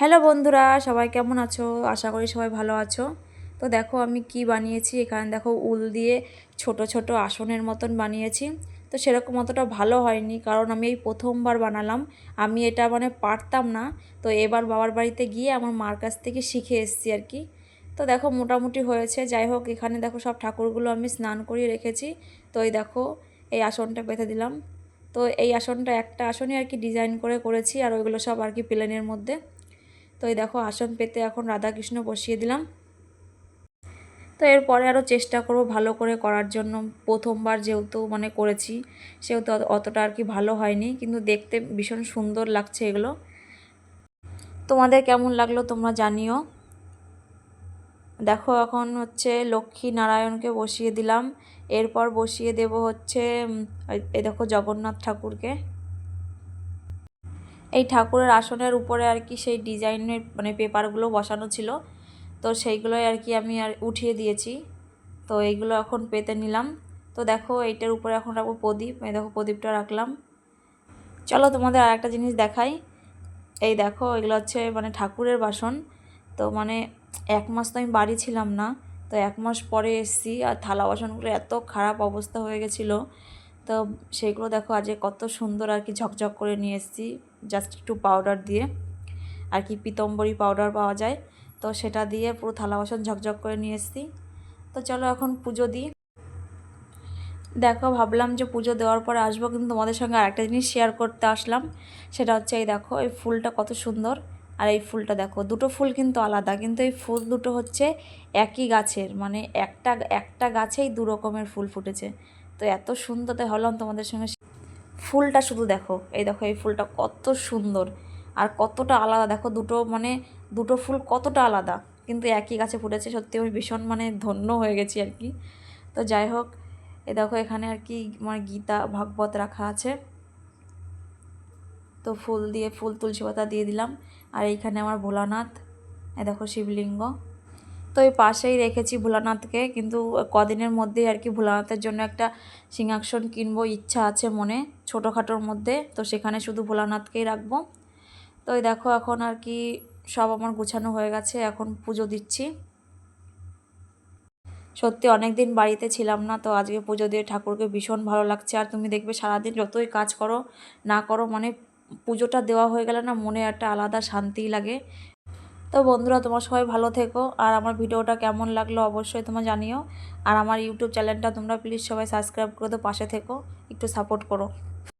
Hello বন্ধুরা, সবাই কেমন আছো? আশা করি সবাই ভালো আছো। তো দেখো আমি কি বানিয়েছি। এখানে দেখো উল দিয়ে ছোট ছোট আসনের মতন বানিয়েছি। তো সেরকম অতটা ভালো হয়নি, কারণ আমি এই প্রথমবার বানালাম। আমি এটা পারতাম না। তো এবার বাবার বাড়িতে গিয়ে আমার মার কাছ থেকে শিখে এসেছি আর কি। তো দেখো মোটামুটি হয়েছে। যাই হোক, এখানে দেখো সব ঠাকুরগুলো আমি স্নান করিয়ে রেখেছি। তো এই দেখো এই আসনটা পেতে দিলাম। তো এই আসনটা একটা আসনই আর কি ডিজাইন করে করেছি, আর ওইগুলো সব আর কি প্লেনের মধ্যে। তো এই দেখো আসন পেতে এখন রাধাকৃষ্ণ বসিয়ে দিলাম। তো এরপরে আরও চেষ্টা করব ভালো করে করার জন্য। প্রথমবার যেহেতু করেছি, সেহেতু অতটা আর কি ভালো হয়নি, কিন্তু দেখতে ভীষণ সুন্দর লাগছে এগুলো। তোমাদের কেমন লাগলো তোমরা জানিও। দেখো এখন হচ্ছে লক্ষ্মী নারায়ণকে বসিয়ে দিলাম। এরপর বসিয়ে দেব হচ্ছে এই দেখো জগন্নাথ ঠাকুরকে। এই ঠাকুরের আসনের উপরে আর কি সেই ডিজাইনের পেপারগুলো বসানো ছিল। তো সেইগুলোই আর কি আমি আর উঠিয়ে দিয়েছি। তো এইগুলো এখন পেতে নিলাম। তো দেখো এইটার উপরে এখন রাখবো প্রদীপ। এই দেখো প্রদীপটা রাখলাম। চলো তোমাদের আর একটা জিনিস দেখাই। এই দেখো এগুলো হচ্ছে ঠাকুরের বাসন। তো 1 মাস তো আমি বাড়ি ছিলাম না। তো 1 মাস পরে এসেছি, আর থালা বাসনগুলো এত খারাপ অবস্থা হয়ে গেছিলো। তো সেইগুলো দেখো আজকে কত সুন্দর আর কি ঝকঝক করে নিয়ে এসেছি, জাস্ট একটু পাউডার দিয়ে আর কি, পিতম্বরী পাউডার পাওয়া যায়। তো সেটা দিয়ে পুরো থালা বাসন ঝকঝক করে নিয়ে এসেছি। তো চলো এখন পুজো দিই। দেখো ভাবলাম যে পুজো দেওয়ার পরে আসবো, কিন্তু তোমাদের সঙ্গে আরেকটা জিনিস শেয়ার করতে আসলাম। সেটা হচ্ছে এই দেখো এই ফুলটা কত সুন্দর। আর এই ফুলটা দেখো, দুটো ফুল কিন্তু আলাদা, কিন্তু এই ফুল দুটো হচ্ছে একই গাছের, একটা একটা গাছেই 2 রকমের ফুল ফুটেছে। তো এত সুন্দর, তাই ভাবলাম তোমাদের সঙ্গে। ফুলটা শুধু দেখো, এই দেখো এই ফুলটা কত সুন্দর আর কতটা আলাদা। দেখো দুটো ফুল কতটা আলাদা, কিন্তু একই গাছে ফুটেছে। সত্যি আমি ভীষণ ধন্য হয়ে গেছি আর কি। তো যাই হোক, এ দেখো এখানে আর কি গীতা ভাগবত রাখা আছে। তো ফুল তুলসী পাতা দিয়ে দিলাম। আর এইখানে আমার ভোলানাথ, এ দেখো শিবলিঙ্গ। তো এই পাশেই রেখেছি ভোলানাথকে, কিন্তু কদিনের মধ্যেই আর কি ভোলানাথের জন্য একটা সিংহাসন কিনবো, ইচ্ছা আছে মনে, ছোটোখাটোর মধ্যে। তো সেখানে শুধু ভোলানাথকেই রাখবো। তো এই দেখো এখন আর কি সব আমার গুছানো হয়ে গেছে, এখন পুজো দিচ্ছি। সত্যি অনেক দিন বাড়িতে ছিলাম না, তো আজকে পুজো দিয়ে ঠাকুরকে ভীষণ ভালো লাগছে। আর তুমি দেখবে সারাদিন যতই কাজ করো না করো, পুজোটা দেওয়া হয়ে গেলে না মনে একটা আলাদা শান্তি লাগে। তো বন্ধুরা, তোমরা সবাই ভালো থেকো। আর আমার ভিডিওটা কেমন লাগলো অবশ্যই তোমরা জানিও। আর আমার ইউটিউব চ্যানেলটা তোমরা প্লিজ সবাই সাবস্ক্রাইব করে তো পাশে থেকো, একটু সাপোর্ট করো।